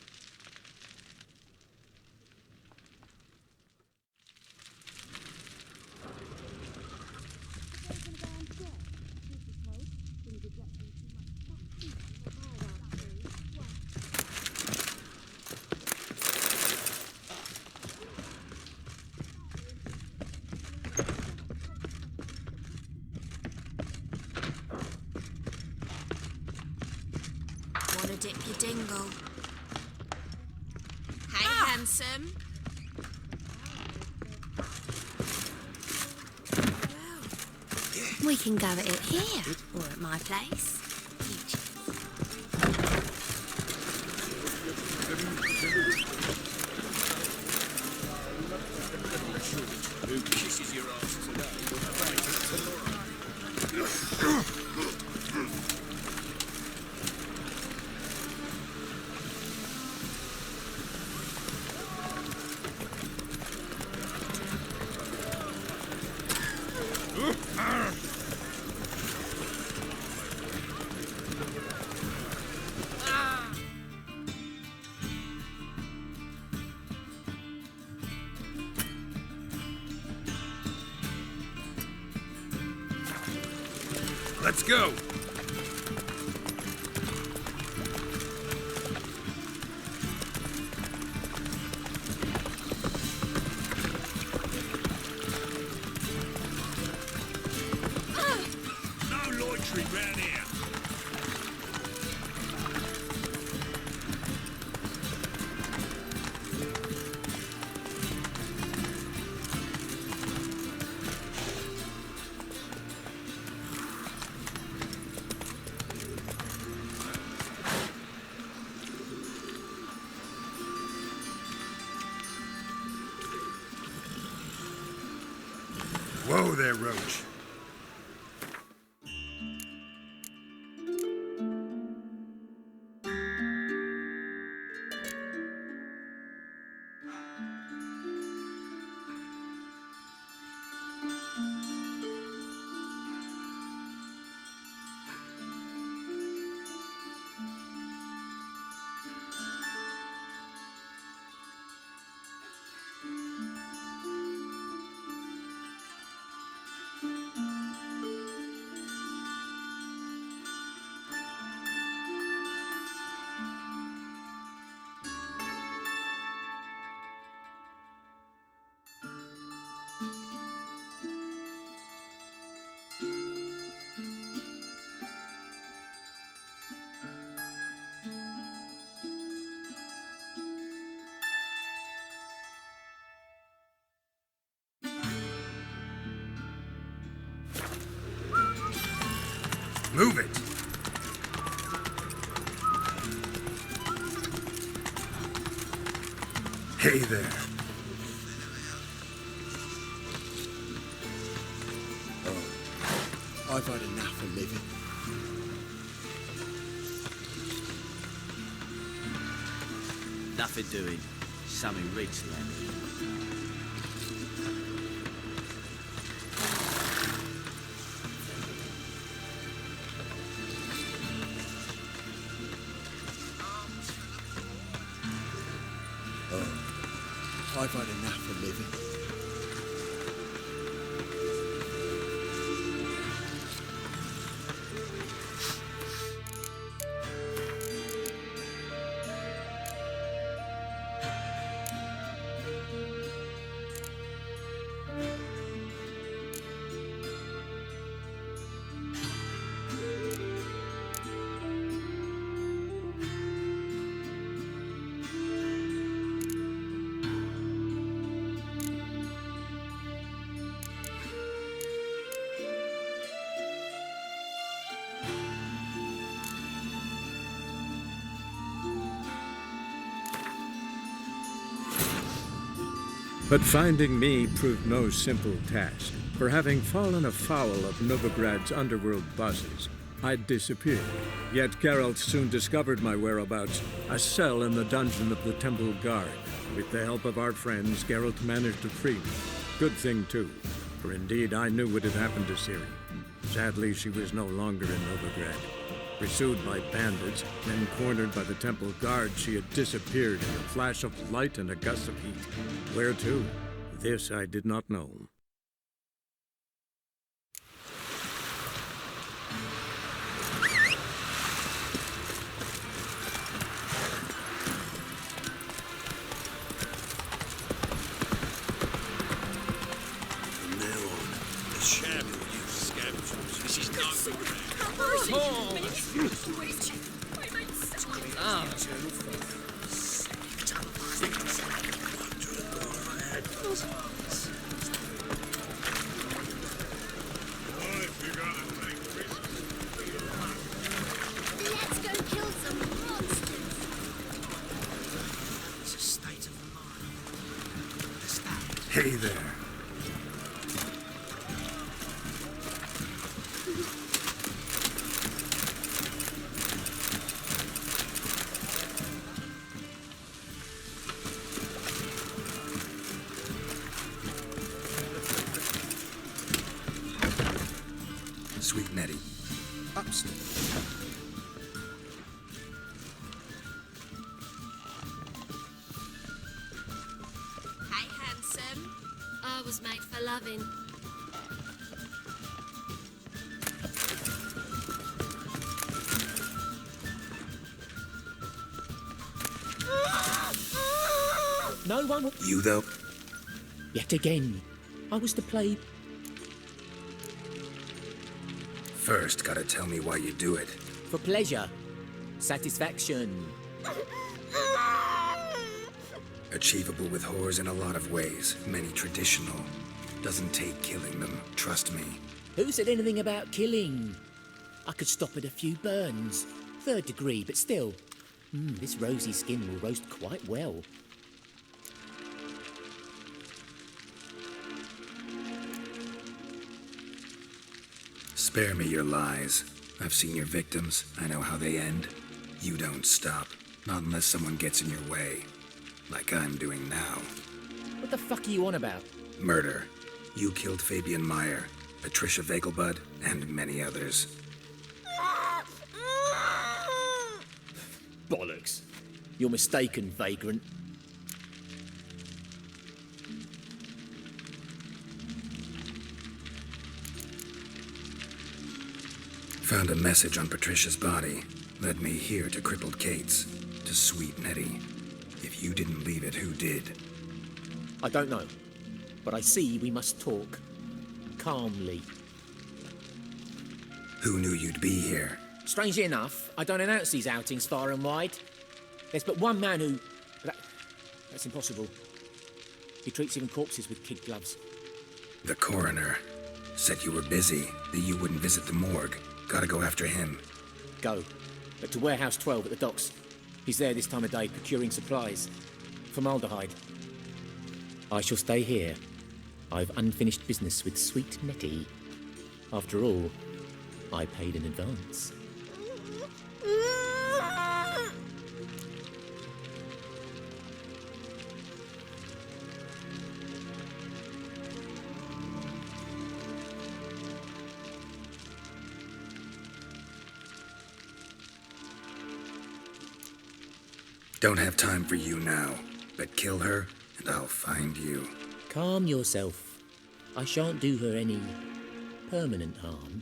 Wanna dip your dingle? Hey, handsome. We can go at it here, or at my place. Who kisses your ass Let's go! No loitering round here. Whoa there, Roach. Move it! Hey there. Oh, I've had enough of living. Nothing doing. Something rich, lad. I've had enough of living. But finding me proved no simple task, for having fallen afoul of Novigrad's underworld bosses, I'd disappeared. Yet Geralt soon discovered my whereabouts, a cell in the dungeon of the Temple Guard. With the help of our friends, Geralt managed to free me. Good thing, too, for indeed I knew what had happened to Ciri. Sadly, she was no longer in Novigrad. Pursued by bandits, then cornered by the Temple Guard, she had disappeared in a flash of light and a gust of heat. Where to? This I did not know. From now on, the Sham will use scoundrels. This is Novigrad. Let's go kill some monsters. It's a state of mind. Hey there. Sweet Nettie. Upstairs. Hey, handsome. I was made for loving. No one... You, though? Yet again, I was to play... First, gotta tell me why you do it. For pleasure. Satisfaction. Achievable with whores in a lot of ways, many traditional. Doesn't take killing them, trust me. Who said anything about killing? I could stop at a few burns. 3rd degree, but still. This rosy skin will roast quite well. Spare me your lies. I've seen your victims. I know how they end. You don't stop. Not unless someone gets in your way. Like I'm doing now. What the fuck are you on about? Murder. You killed Fabian Meyer, Patricia Vegelbud, and many others. Bollocks. You're mistaken, vagrant. Found a message on Patricia's body. Led me here to crippled Kate's. To Sweet Nettie. If you didn't leave it, who did? I don't know. But I see we must talk. Calmly. Who knew you'd be here? Strangely enough, I don't announce these outings far and wide. There's but one man who... That's impossible. He treats even corpses with kid gloves. The coroner. Said you were busy, that you wouldn't visit the morgue. Gotta go after him. Go. But to Warehouse 12 at the docks. He's there this time of day procuring supplies. Formaldehyde. I shall stay here. I've unfinished business with Sweet Nettie. After all, I paid in advance. Don't have time for you now, but kill her and I'll find you. Calm yourself. I shan't do her any permanent harm.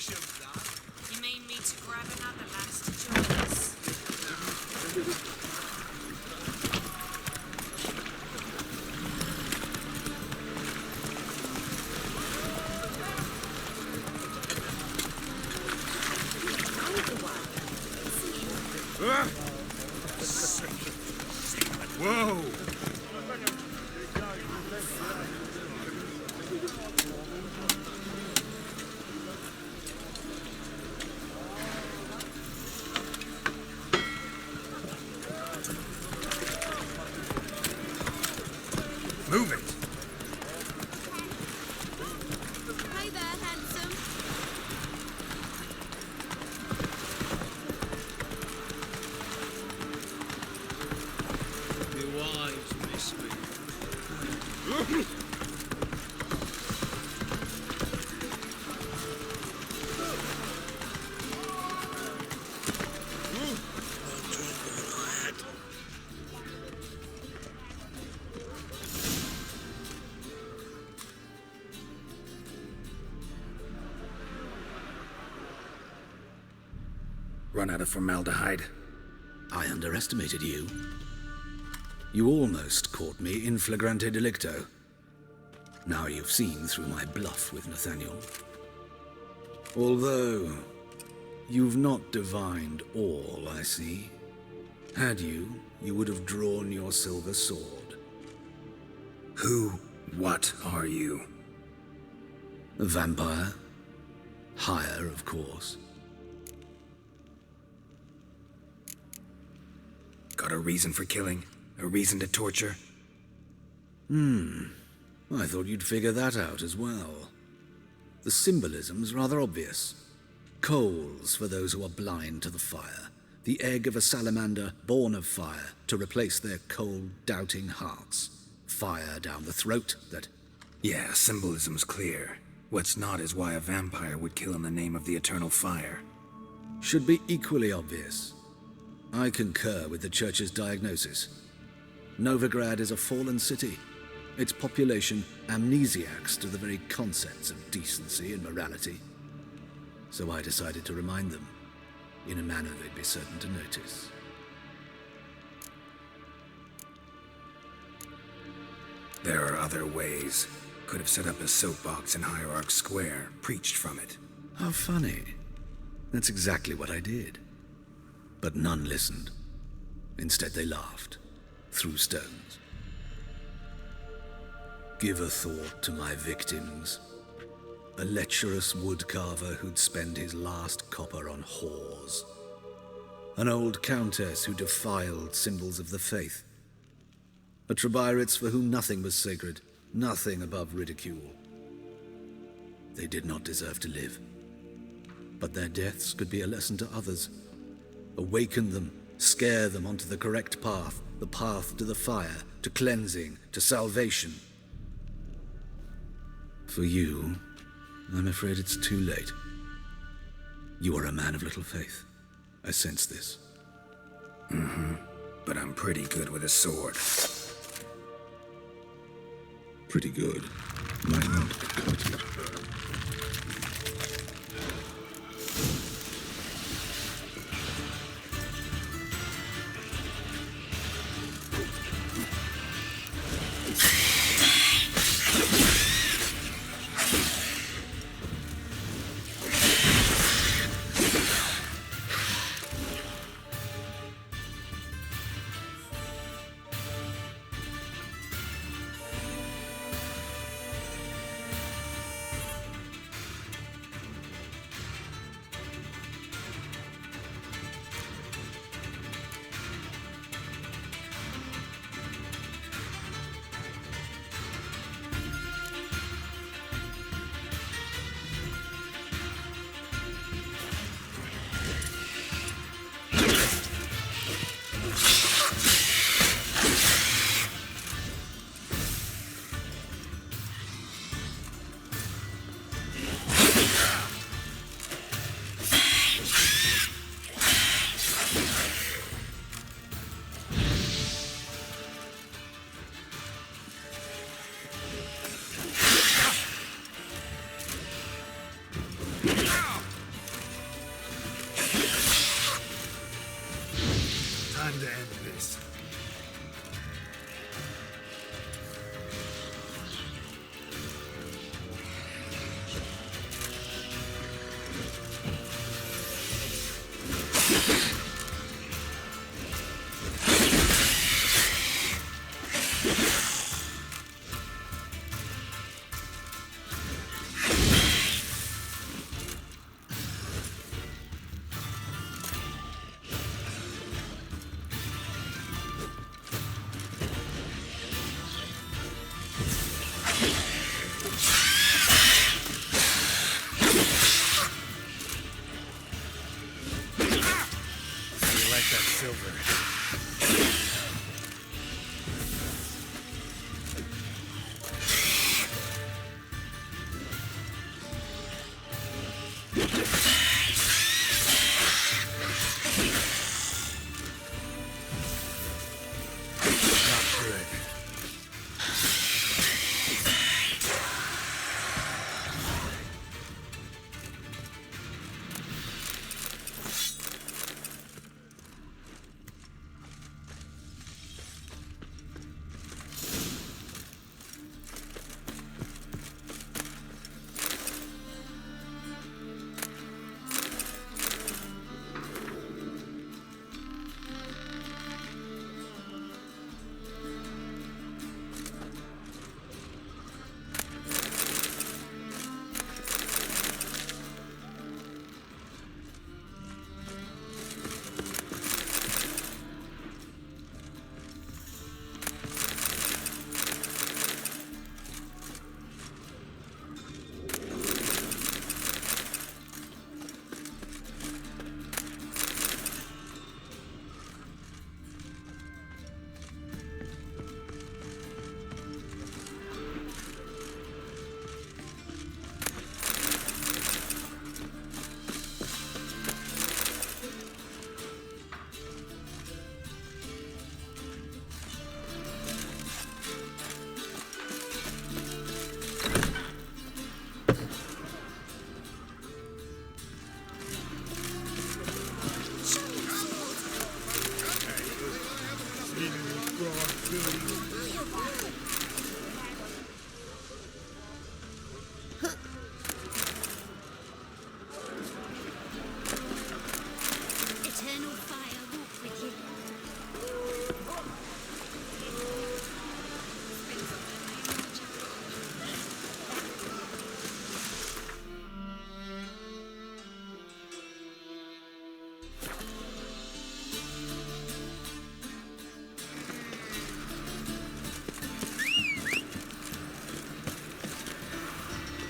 You mean me to grab another lass to join us? Whoa! Move it! Hey there, handsome. Your wives miss me. Run out of formaldehyde. I underestimated you. You almost caught me in flagrante delicto. Now you've seen through my bluff with Nathaniel. Although, you've not divined all, I see. Had you, you would have drawn your silver sword. What are you? A vampire. Higher, of course. Got a reason for killing? A reason to torture? I thought you'd figure that out as well. The symbolism's rather obvious. Coals for those who are blind to the fire. The egg of a salamander born of fire to replace their cold, doubting hearts. Fire down the throat that... Yeah, symbolism's clear. What's not is why a vampire would kill in the name of the eternal fire. Should be equally obvious. I concur with the Church's diagnosis. Novigrad is a fallen city. Its population amnesiacs to the very concepts of decency and morality. So I decided to remind them, in a manner they'd be certain to notice. There are other ways. Could have set up a soapbox in Hierarch Square, preached from it. How funny. That's exactly what I did. But none listened. Instead they laughed, threw stones. Give a thought to my victims. A lecherous woodcarver who'd spend his last copper on whores. An old countess who defiled symbols of the faith. A Trebirates for whom nothing was sacred, nothing above ridicule. They did not deserve to live. But their deaths could be a lesson to others. Awaken them, scare them onto the correct path, the path to the fire, to cleansing, to salvation. For you, I'm afraid it's too late. You are a man of little faith. I sense this. But I'm pretty good with a sword. Pretty good. Might not cut it.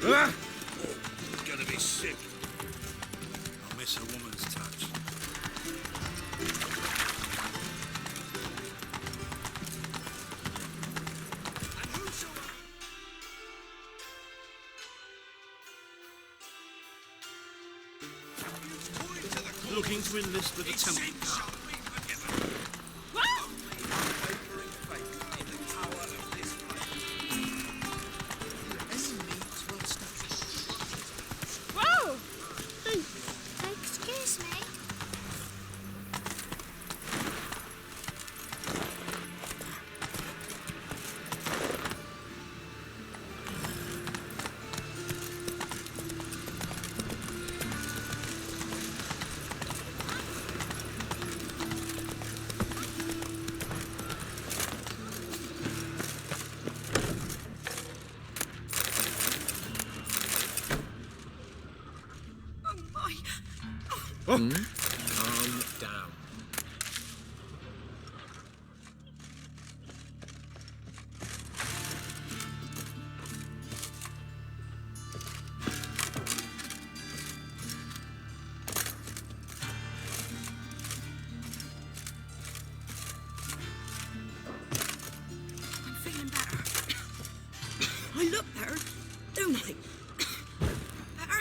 Ah! It's gonna be sick. I miss a woman's touch. Looking to enlist with the Temple Guard. Whoa! Excuse me. Calm down. I'm feeling better. I look better, don't I? Better?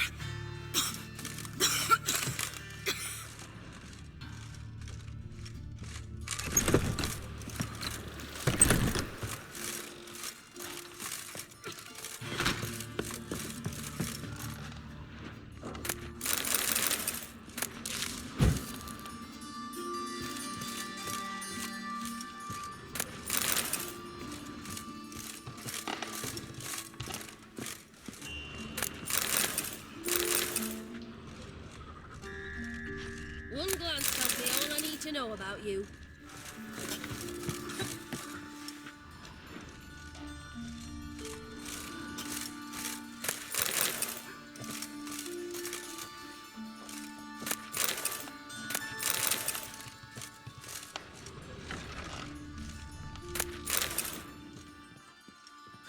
One glance tells me all I need to know about you.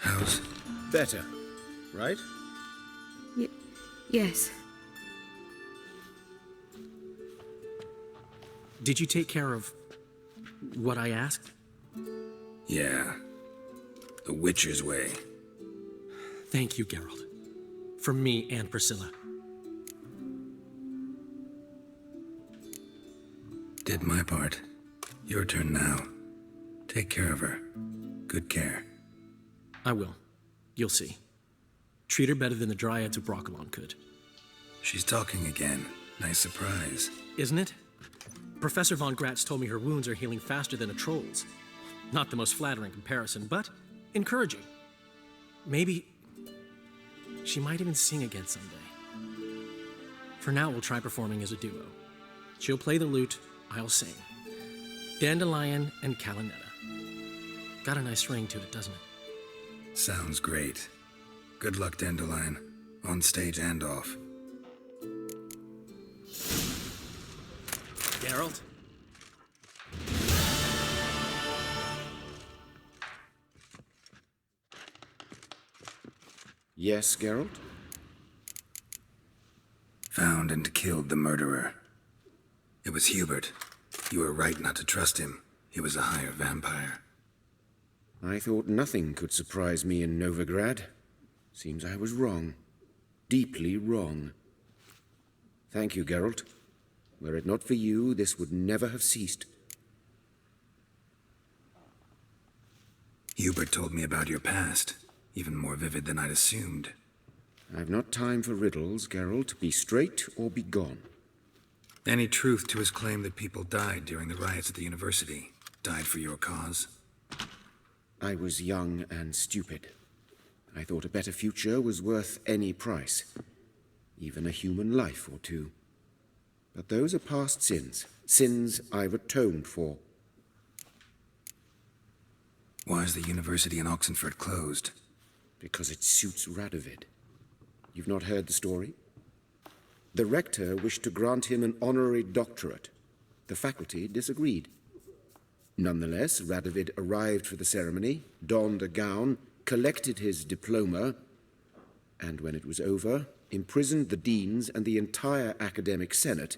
How's... Better, right? Yes. Did you take care of what I asked? Yeah. The Witcher's way. Thank you, Geralt. From me and Priscilla. Did my part. Your turn now. Take care of her. Good care. I will. You'll see. Treat her better than the Dryads of Brokilon could. She's talking again. Nice surprise. Isn't it? Professor von Gratz told me her wounds are healing faster than a troll's. Not the most flattering comparison, but encouraging. Maybe she might even sing again someday. For now, we'll try performing as a duo. She'll play the lute, I'll sing. Dandelion and Calinetta. Got a nice ring to it, doesn't it? Sounds great. Good luck, Dandelion. On stage and off. Geralt? Yes, Geralt? Found and killed the murderer. It was Hubert. You were right not to trust him. He was a higher vampire. I thought nothing could surprise me in Novigrad. Seems I was wrong. Deeply wrong. Thank you, Geralt. Were it not for you, this would never have ceased. Hubert told me about your past, even more vivid than I'd assumed. I've not time for riddles, Geralt. Be straight or be gone. Any truth to his claim that people died during the riots at the university? Died for your cause? I was young and stupid. I thought a better future was worth any price. Even a human life or two. But those are past sins. Sins I've atoned for. Why is the university in Oxenford closed? Because it suits Radovid. You've not heard the story? The rector wished to grant him an honorary doctorate. The faculty disagreed. Nonetheless, Radovid arrived for the ceremony, donned a gown, collected his diploma, and when it was over, imprisoned the deans and the entire academic senate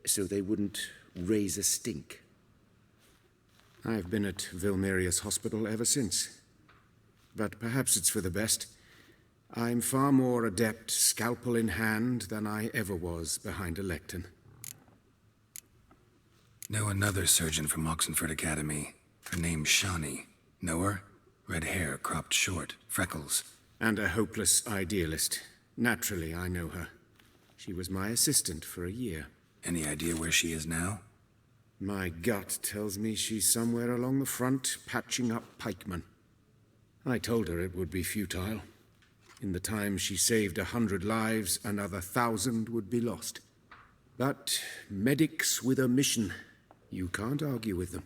so they wouldn't raise a stink. I've been at Vilmerius Hospital ever since. But perhaps it's for the best. I'm far more adept, scalpel in hand, than I ever was behind a lectern. Know another surgeon from Oxenford Academy. Her name's Shawnee. Know her? Red hair, cropped short, freckles. And a hopeless idealist. Naturally, I know her. She was my assistant for a year. Any idea where she is now? My gut tells me she's somewhere along the front, patching up pikemen. I told her it would be futile. In the time she saved 100 lives, another 1,000 would be lost. But medics with a mission, you can't argue with them.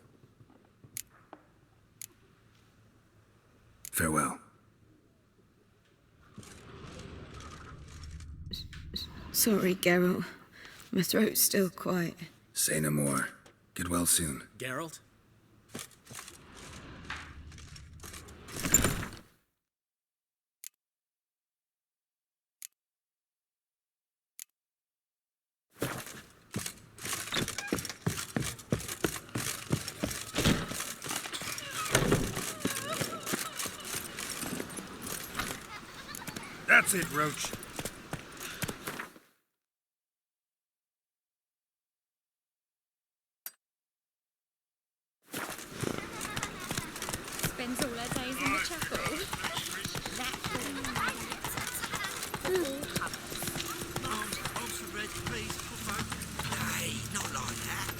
Farewell. Sorry, Geralt. My throat's still quiet. Say no more. Get well soon. Geralt? That's it, Roach. Spends all her days in the chapel. Hey, not like that.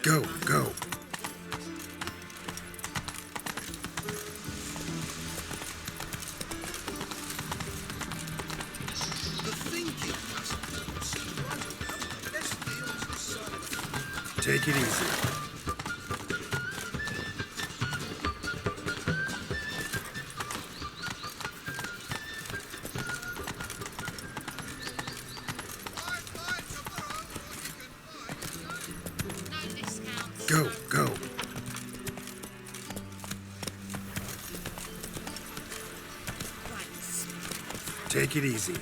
Go, go. Take it easy. Go, go. Take it easy.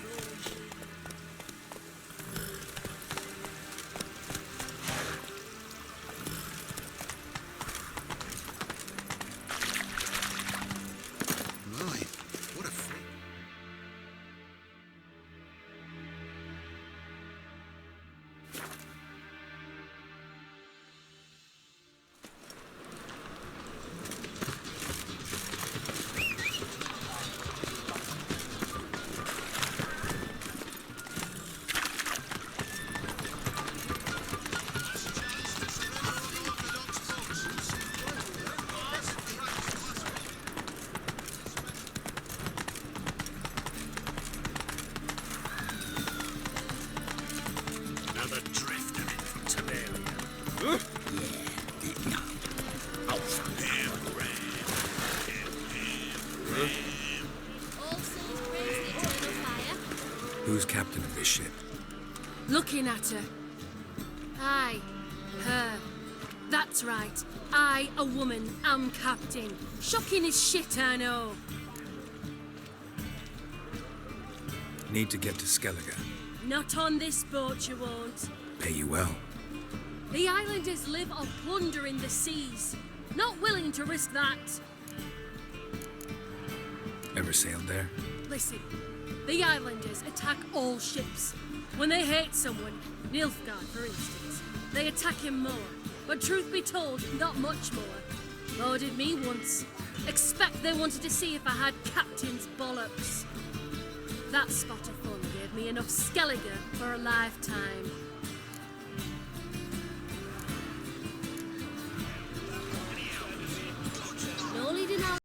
Another drifter in from Teleria. Who's captain of this ship? Looking at her. Aye, her. That's right. I, a woman, am captain. Shocking as shit, I know. Need to get to Skellige. Not on this boat, you won't. Pay you well. The islanders live on plundering the seas. Not willing to risk that. Ever sailed there? Listen, the islanders attack all ships. When they hate someone, Nilfgaard for instance, they attack him more. But truth be told, not much more. Boarded me once. Expect they wanted to see if I had captain's bollocks. That spot of fun gave me enough Skellige for a lifetime.